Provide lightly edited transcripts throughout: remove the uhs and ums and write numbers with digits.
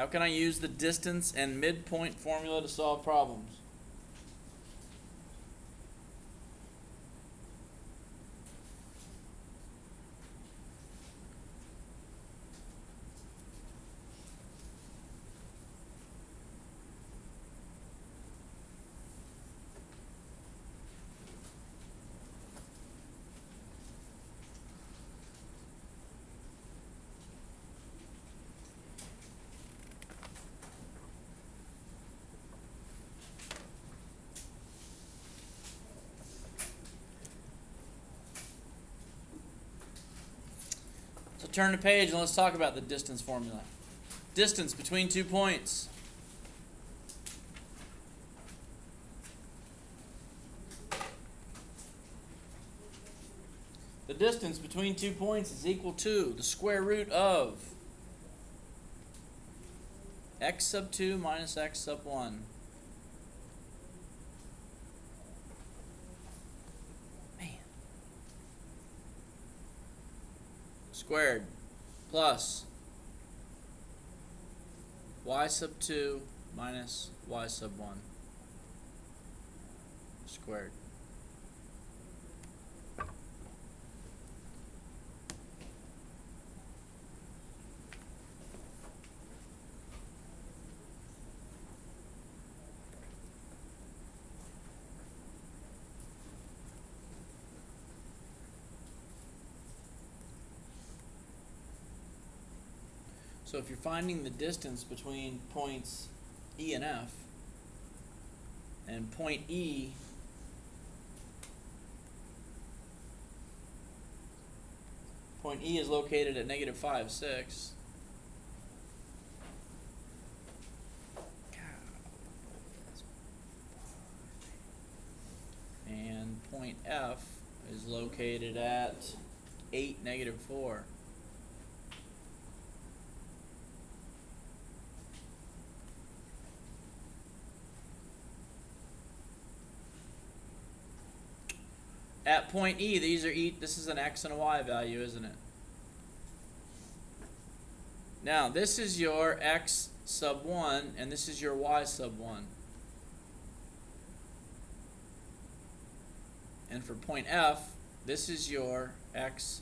How can I use the distance and midpoint formula to solve problems? So turn the page and let's talk about the distance formula. Distance between 2 points. The distance between 2 points is equal to the square root of x sub 2 minus x sub 1. Man. Squared plus y sub 2 minus y sub 1 squared. So if you're finding the distance between points E and F, and point E is located at negative 5, 6. And point F is located at 8, negative 4. At point E, this is an x and a y value, isn't it? Now, this is your x sub 1, and this is your y sub 1. And for point F, this is your x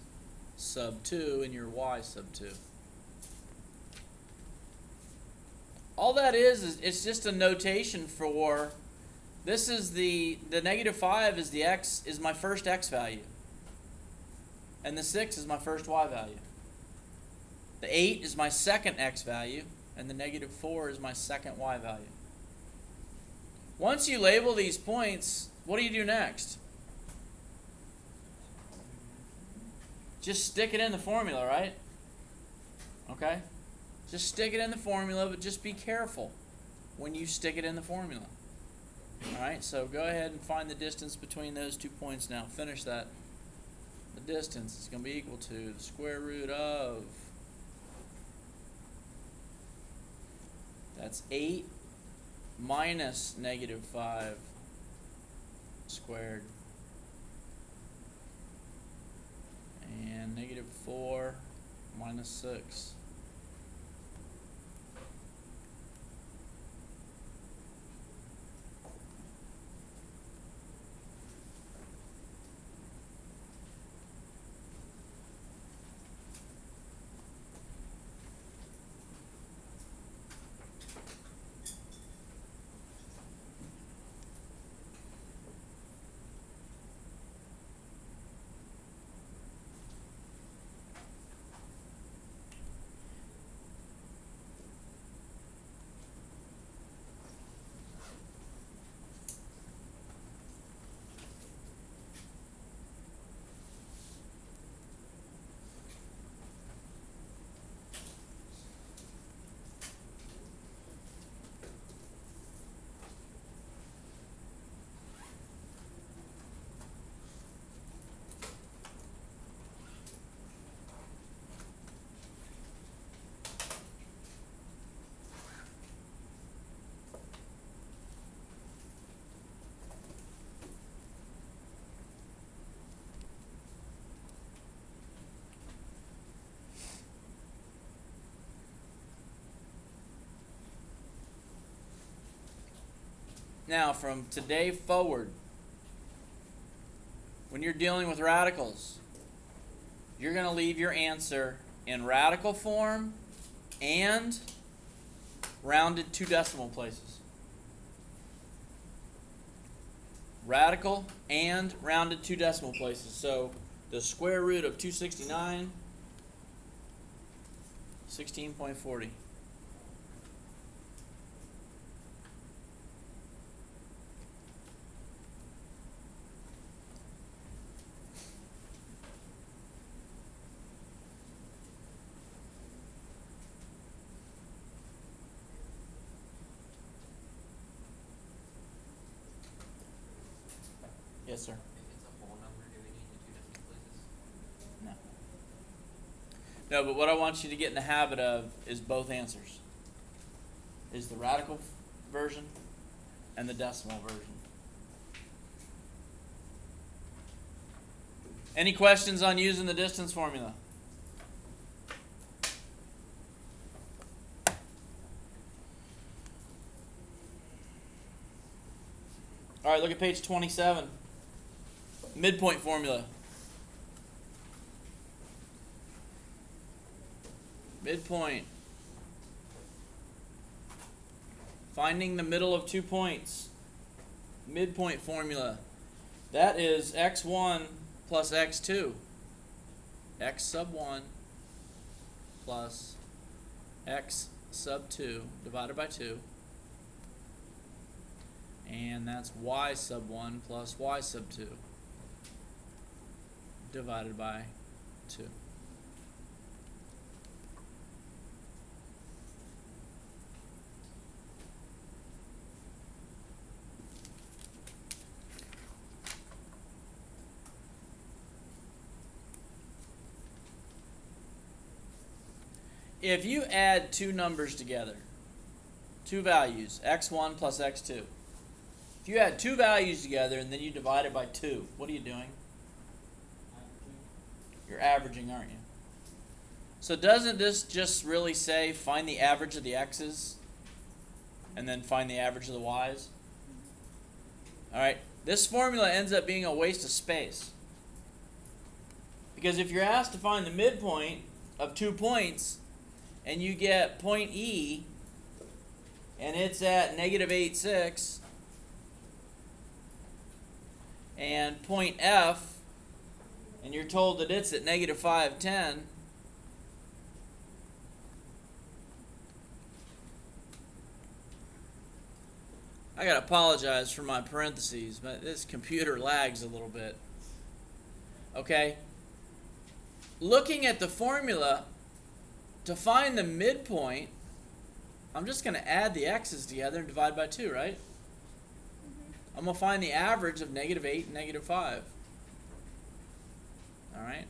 sub 2 and your y sub 2. All that is it's just a notation for, this is the negative 5 is the x, is my first x value. And the 6 is my first y value. The 8 is my second x value, and the negative 4 is my second y value. Once you label these points, what do you do next? Just stick it in the formula, right? Okay? Just stick it in the formula, but just be careful when you stick it in the formula. Alright, so go ahead and find the distance between those 2 points now. Finish that. The distance is going to be equal to the square root of, that's 8 minus negative 5 squared. And negative 4 minus 6. Now, from today forward, when you're dealing with radicals, you're going to leave your answer in radical form and rounded 2 decimal places. Radical and rounded 2 decimal places. So the square root of 269, 16.40. Yes, sir. It's a whole number dividing into 2 decimal places? No. No, but what I want you to get in the habit of is both answers. Is the radical version and the decimal version. Any questions on using the distance formula? All right, look at page 27. Midpoint formula. Midpoint. Finding the middle of 2 points. Midpoint formula. That is x1 plus x2. X sub 1 plus x sub 2 divided by 2. And that's y sub 1 plus y sub 2 divided by 2. If you add 2 numbers together, 2 values, x1 plus x2, if you add 2 values together and then you divide it by 2, what are you doing? You're averaging, aren't you? So doesn't this just really say find the average of the x's and then find the average of the y's? All right, this formula ends up being a waste of space. Because if you're asked to find the midpoint of 2 points and you get point E and it's at negative 8, 6, and point F and you're told that it's at negative 5, 10, I gotta apologize for my parentheses, but this computer lags a little bit. Okay? Looking at the formula, to find the midpoint, I'm just going to add the x's together and divide by 2, right? I'm going to find the average of negative 8 and negative 5. All right?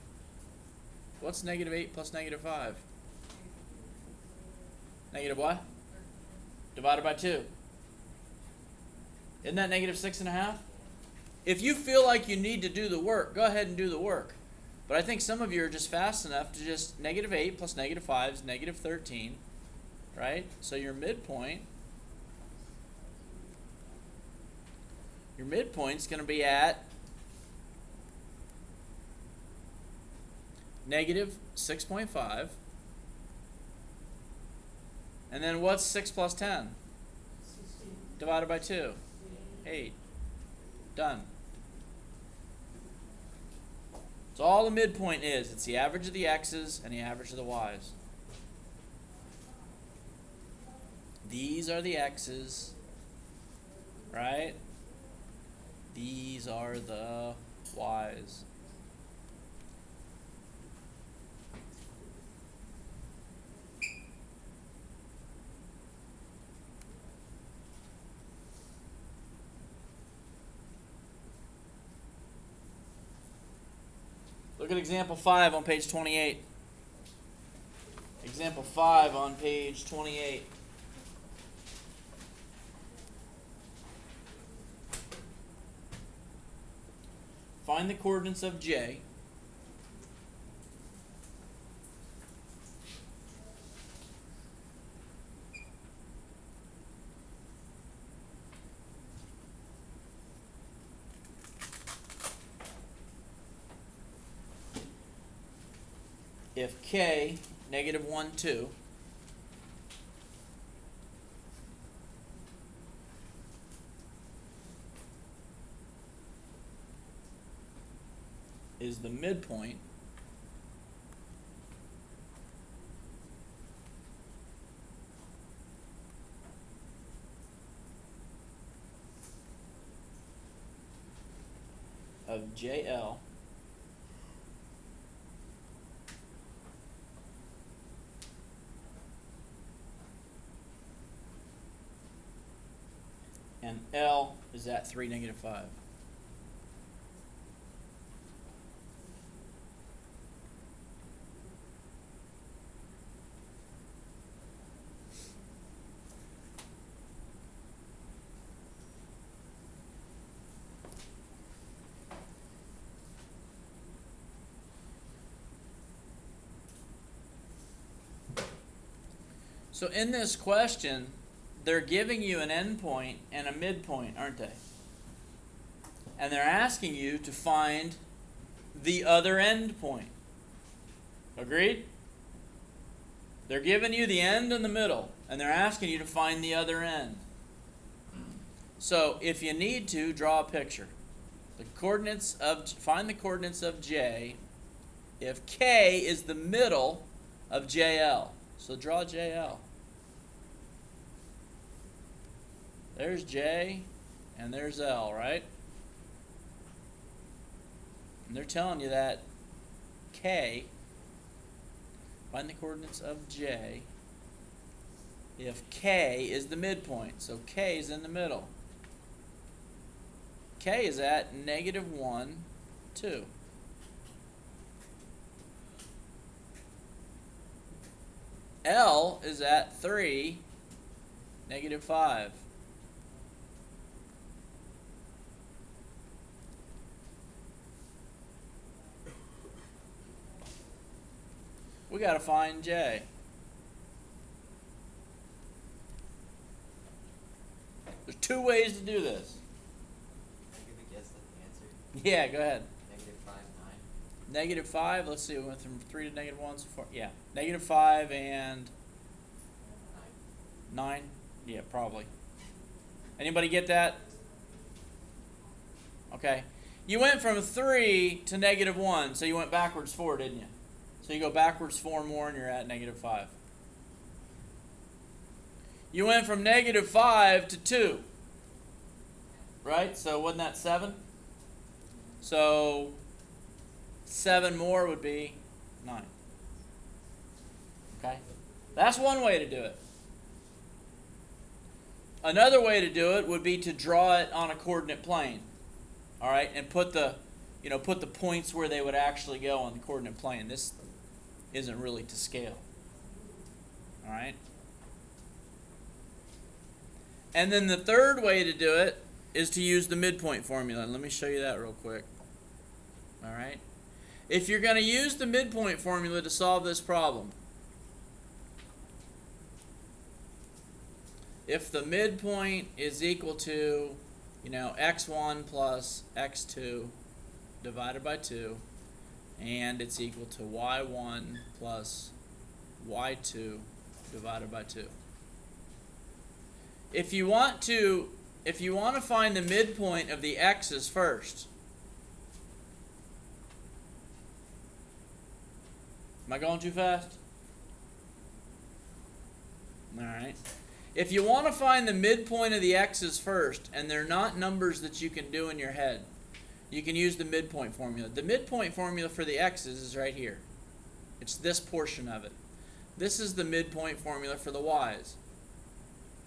What's negative 8 plus negative 5? Negative what? Divided by 2. Isn't that negative 6.5? If you feel like you need to do the work, go ahead and do the work. But I think some of you are just fast enough to just negative 8 plus negative 5 is negative 13, right? So your midpoint's going to be at negative 6.5. And then what's 6 plus 10? 16. Divided by 2. 8. Done. So all the midpoint is, it's the average of the x's and the average of the y's. These are the x's, right? These are the y's. Look at example 5 on page 28. Example 5 on page 28. Find the coordinates of J. if k, negative 1, 2, is the midpoint of JL and L is at 3, negative 5. So in this question, they're giving you an endpoint and a midpoint, aren't they? And they're asking you to find the other endpoint. Agreed? They're giving you the end and the middle, and they're asking you to find the other end. So if you need to, draw a picture. Find the coordinates of J if K is the middle of JL. So draw JL. There's J and there's L, right? And they're telling you that K, find the coordinates of J if K is the midpoint. So K is in the middle. K is at negative 1, 2. L is at 3, negative 5. We got to find J. There's 2 ways to do this. Can I give a guess at the answer? Yeah, go ahead. Negative 5, 9. Negative 5, let's see, we went from 3 to negative 1 so far. Yeah, negative 5 and 9? Yeah, probably. Anybody get that? Okay. You went from 3 to negative 1, so you went backwards 4, didn't you? So you go backwards 4 more and you're at negative 5. You went from negative 5 to 2. Right? So wasn't that 7? So 7 more would be 9. Okay? That's one way to do it. Another way to do it would be to draw it on a coordinate plane. All right? And put the points where they would actually go on the coordinate plane. This isn't really to scale. All right? And then the third way to do it is to use the midpoint formula. Let me show you that real quick. All right? If you're going to use the midpoint formula to solve this problem, if the midpoint is equal to, x1 plus x2 divided by 2, and it's equal to y1 plus y2 divided by 2. If you want to find the midpoint of the x's first, am I going too fast? All right. If you want to find the midpoint of the x's first, and they're not numbers that you can do in your head, you can use the midpoint formula. The midpoint formula for the x's is right here. It's this portion of it. This is the midpoint formula for the y's.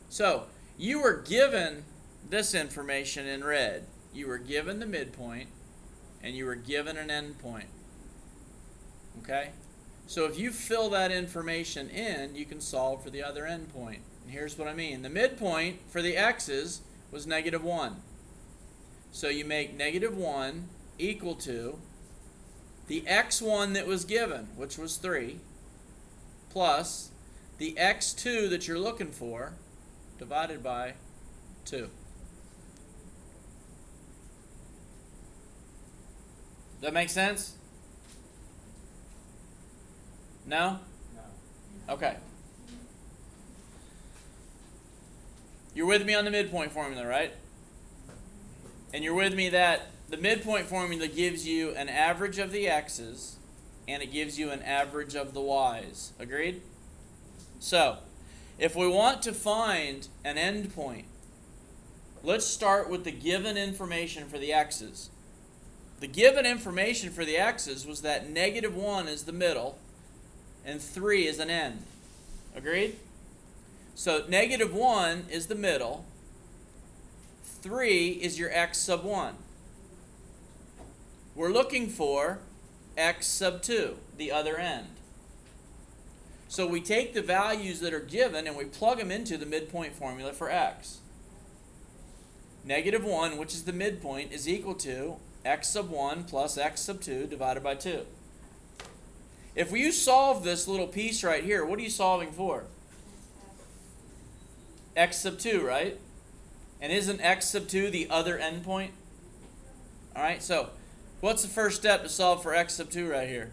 So, you were given this information in red. You were given the midpoint, and you were given an endpoint. Okay? So if you fill that information in, you can solve for the other endpoint. And here's what I mean. The midpoint for the x's was negative 1. So you make negative 1 equal to the x1 that was given, which was 3, plus the x2 that you're looking for, divided by 2. Does that make sense? No? No. Okay. You're with me on the midpoint formula, right? And you're with me that the midpoint formula gives you an average of the x's and it gives you an average of the y's. Agreed? So, if we want to find an endpoint, let's start with the given information for the x's. The given information for the x's was that -1 is the middle and 3 is an end. Agreed? So -1 is the middle, 3 is your x sub 1. We're looking for x sub 2, the other end. So we take the values that are given and we plug them into the midpoint formula for x. -1, which is the midpoint, is equal to x sub 1 plus x sub 2 divided by 2. If you solve this little piece right here, what are you solving for? X sub 2, right? And isn't x sub 2 the other endpoint? All right, so what's the first step to solve for x sub 2 right here?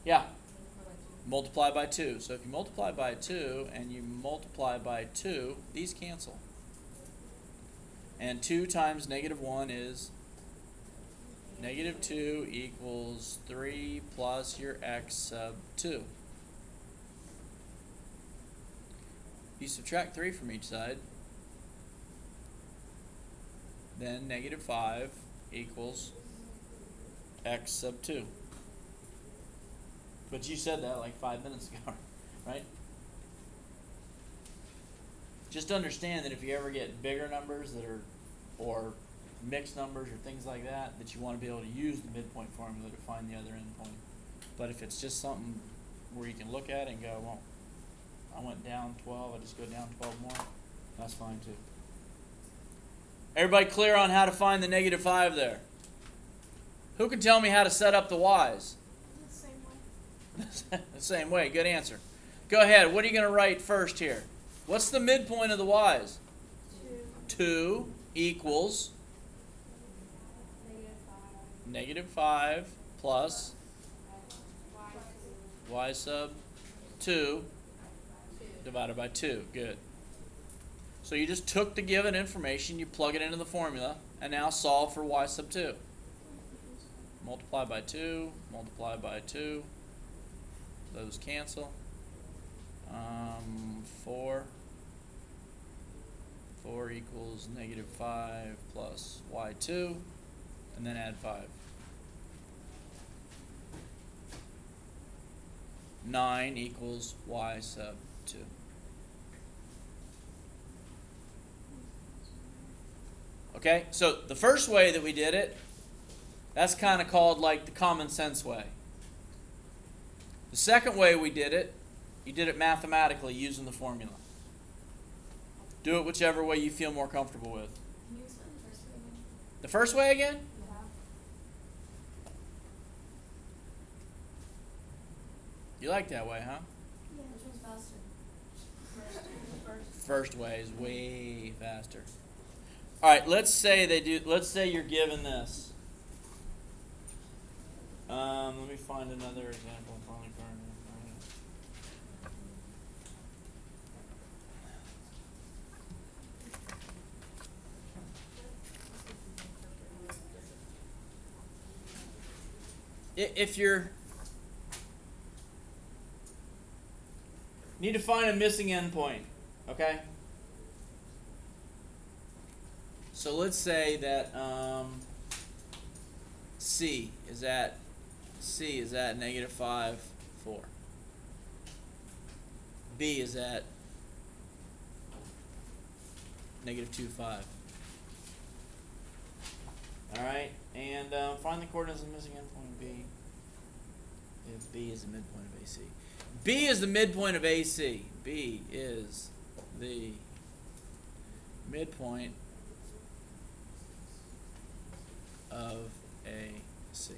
Yeah. Multiply by 2. So if you multiply by 2 and you multiply by 2, these cancel. And 2 times -1 is -2 equals 3 plus your x sub 2. You subtract 3 from each side, then -5 equals x sub 2. But you said that like 5 minutes ago, right? Just understand that if you ever get bigger numbers that are, or mixed numbers or things like that, that you want to be able to use the midpoint formula to find the other endpoint. But if it's just something where you can look at it and go, well, I went down 12, I just go down 12 more, that's fine too. Everybody clear on how to find the -5 there? Who can tell me how to set up the y's? The same way. Good answer. Go ahead. What are you going to write first here? What's the midpoint of the y's? 2 equals -5 plus y sub 2 divided by 2. Good. So you just took the given information, you plug it into the formula, and now solve for y sub 2. Multiply by 2, multiply by 2. Those cancel. 4 equals -5 plus y2, and then add 5. 9 equals y sub 2. Okay, so the first way that we did it, that's kind of called like the common sense way. The second way we did it, you did it mathematically using the formula. Do it whichever way you feel more comfortable with. Can you explain the first way again? The first way again? Yeah. You like that way, huh? Yeah. Which one's faster? First way is way faster. All right, let's say you're given this. Let me find another example. If you're need to find a missing endpoint, okay? So let's say that C is at -5, 4. B is at -2, 5. All right, and find the coordinates of the missing endpoint B. If B is the midpoint of AC. B is the midpoint of AC. B is the midpoint of AC.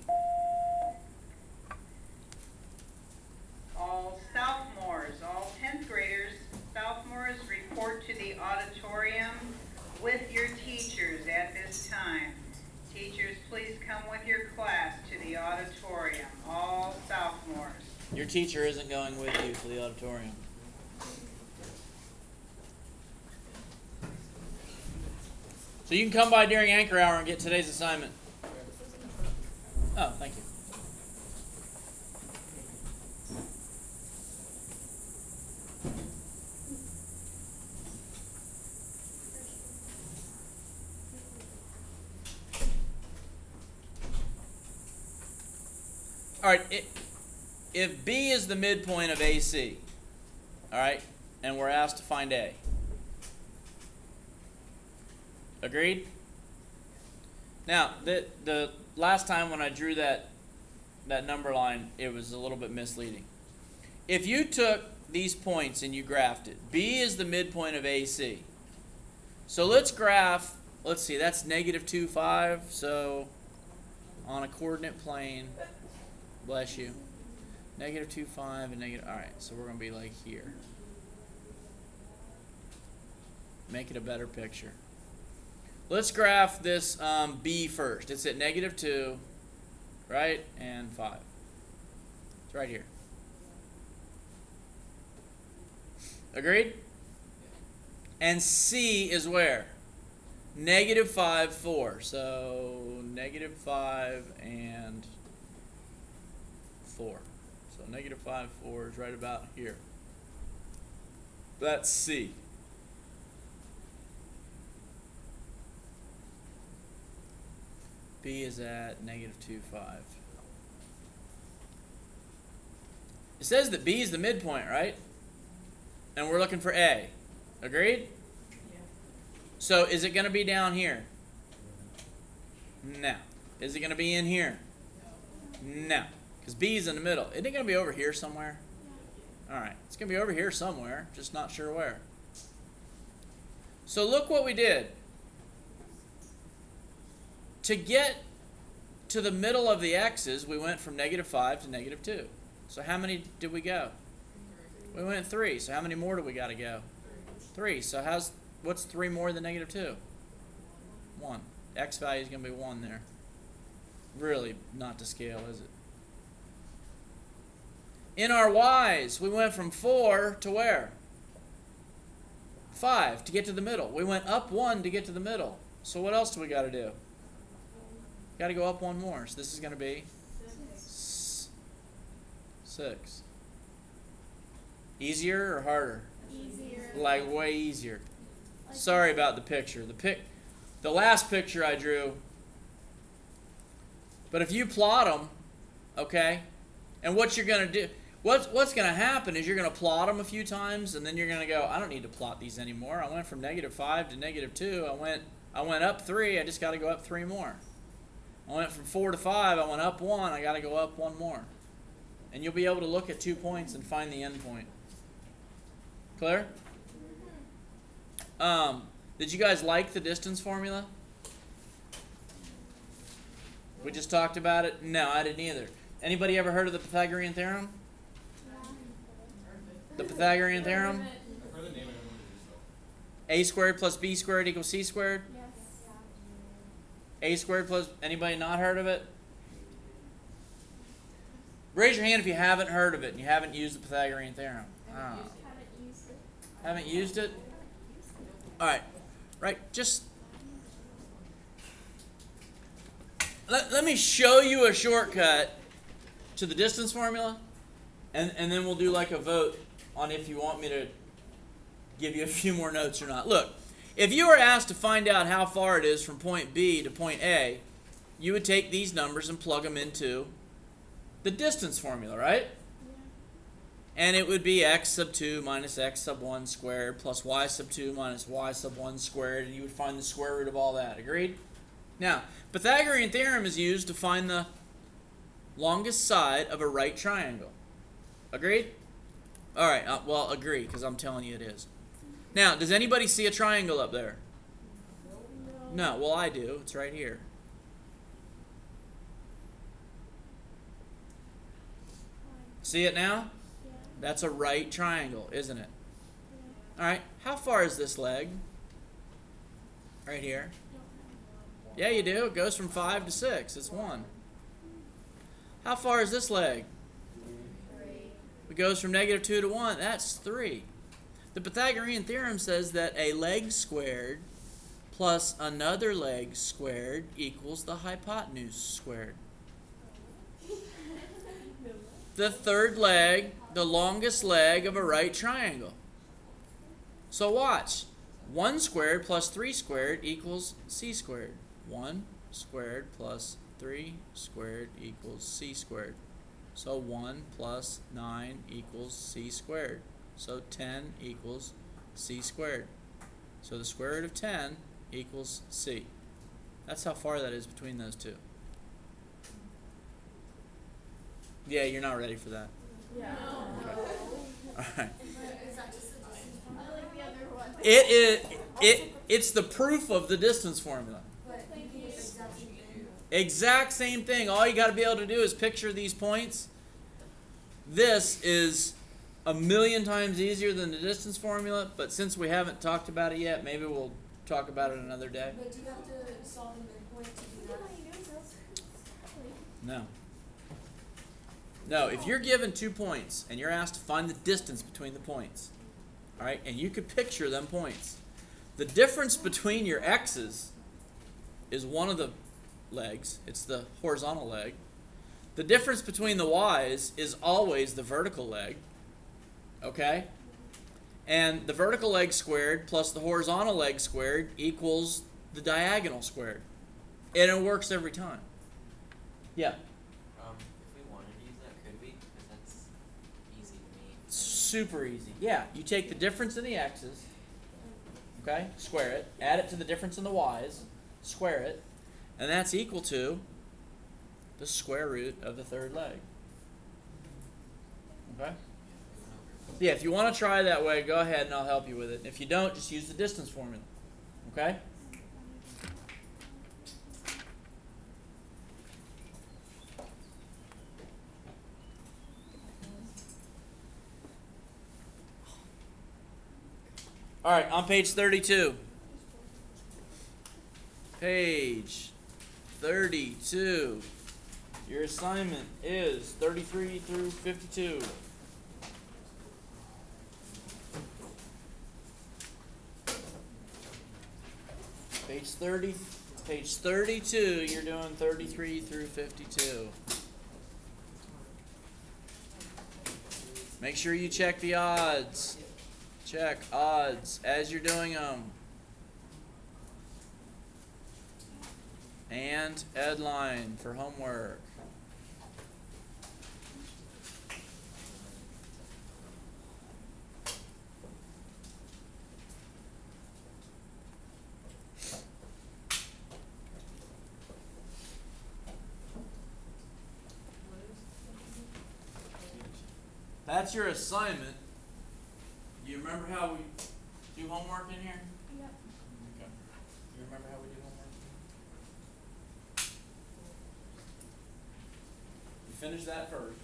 All sophomores, all 10th graders, sophomores report to the auditorium with your teachers at this time. Teachers, please come with your class to the auditorium. All Your teacher isn't going with you to the auditorium. So you can come by during anchor hour and get today's assignment. Oh, thank you. All right, if B is the midpoint of AC, all right, and we're asked to find A. Agreed? Now, the last time when I drew that number line, it was a little bit misleading. If you took these points and you graphed it, B is the midpoint of AC. So let's graph, let's see, that's negative 2, 5, so on a coordinate plane, bless you, negative 2, 5, and negative, all right, so we're going to be like here. Make it a better picture. Let's graph this B first. It's at negative 2, right, and 5. It's right here. Agreed? And C is where? Negative 5, 4. So negative 5 and 4. So negative 5, 4 is right about here. That's C. B is at negative 2, 5. It says that B is the midpoint, right? And we're looking for A. Agreed? Yeah. So is it going to be down here? No. Is it going to be in here? No. Because B is in the middle. Isn't it going to be over here somewhere? All right. It's going to be over here somewhere, just not sure where. So look what we did. To get to the middle of the x's, we went from negative 5 to negative 2. So how many did we go? We went 3. So how many more do we got to go? 3. So what's 3 more than negative 2? 1. X value is going to be 1 there. Really not to scale, is it? In our y's, we went from 4 to where? 5 to get to the middle. We went up 1 to get to the middle. So what else do we got to do? Got to go up 1 more. So this is going to be 6. Easier or harder? Easier. Like way easier. Sorry about the picture. The last picture I drew. But if you plot them, okay, and what you're going to do, what's going to happen is you're going to plot them a few times, and then you're going to go, I don't need to plot these anymore. I went from negative 5 to negative 2. I went up 3. I just got to go up 3 more. I went from 4 to 5. I went up 1. I got to go up 1 more. And you'll be able to look at 2 points and find the endpoint. Clear? Did you guys like the distance formula? We just talked about it? No, I didn't either. Anybody ever heard of the Pythagorean Theorem? The Pythagorean Theorem? A squared plus B squared equals C squared? Yes. A squared plus, anybody not heard of it? Raise your hand if you haven't heard of it and you haven't used the Pythagorean Theorem. Oh. Haven't used it? All right. Right, just let me show you a shortcut to the distance formula, and then we'll do like a vote on if you want me to give you a few more notes or not. Look, if you were asked to find out how far it is from point B to point A, you would take these numbers and plug them into the distance formula, right? And it would be x sub 2 minus x sub 1 squared plus y sub 2 minus y sub 1 squared, and you would find the square root of all that. Agreed? Now, Pythagorean theorem is used to find the longest side of a right triangle. Agreed? All right, well, agree, because I'm telling you it is. Now, does anybody see a triangle up there? No, well, I do. It's right here. See it now? That's a right triangle, isn't it? All right, how far is this leg? Right here. Yeah, you do. It goes from 5 to 6. It's 1. How far is this leg? It goes from -2 to 1. That's 3. The Pythagorean theorem says that a leg squared plus another leg squared equals the hypotenuse squared. The third leg, the longest leg of a right triangle. So watch. 1 squared plus 3 squared equals c squared. 1 squared plus 3 squared equals c squared. So 1 plus 9 equals c squared. So 10 equals c squared. So the square root of 10 equals c. That's how far that is between those two. Yeah, you're not ready for that. Yeah. Okay. All right. Is that just a distance formula? I like the other one. It's the proof of the distance formula. But you think it's the exact same thing? Exact same thing. All you got to be able to do is picture these points. This is a million times easier than the distance formula, but since we haven't talked about it yet, maybe we'll talk about it another day. But do you have to solve the midpoint to do that? No. No, if you're given 2 points and you're asked to find the distance between the points, all right, and you could picture them points, the difference between your x's is one of the legs. It's the horizontal leg. The difference between the y's is always the vertical leg, okay? And the vertical leg squared plus the horizontal leg squared equals the diagonal squared. And it works every time. Yeah. If we wanted to use that, could we? Because that's easy to me. Super easy. Yeah, you take the difference in the x's, okay, square it, add it to the difference in the y's, square it, and that's equal to the square root of the third leg. Okay? Yeah, if you want to try that way, go ahead and I'll help you with it. If you don't, just use the distance formula. Okay? All right, on page 32. Page 32. Your assignment is 33 through 52. Page 32, you're doing 33 through 52. Make sure you check the odds. Check odds as you're doing them. And Edline for homework. That's your assignment. You remember how we do homework in here? Yep. Okay. You remember how we do homework? You finish that first,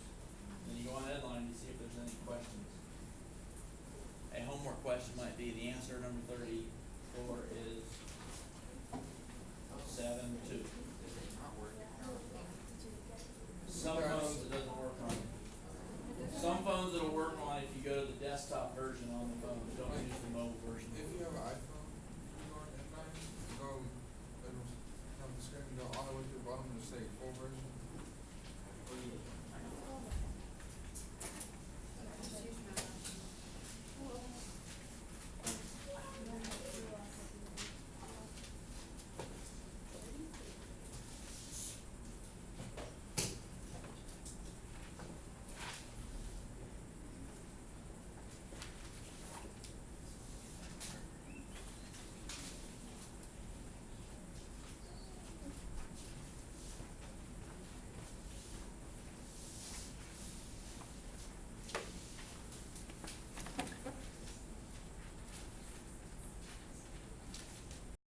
then you go on Headline to see if there's any questions. A homework question might be the answer number 34 is 7-2. Some phones it doesn't work on. Some phones it'll work on if you go to the desktop version on the phone. Don't use the mobile version. If you have an iPhone, you go on F9, you go, it'll have the screen, go all the way to the bottom and say full version.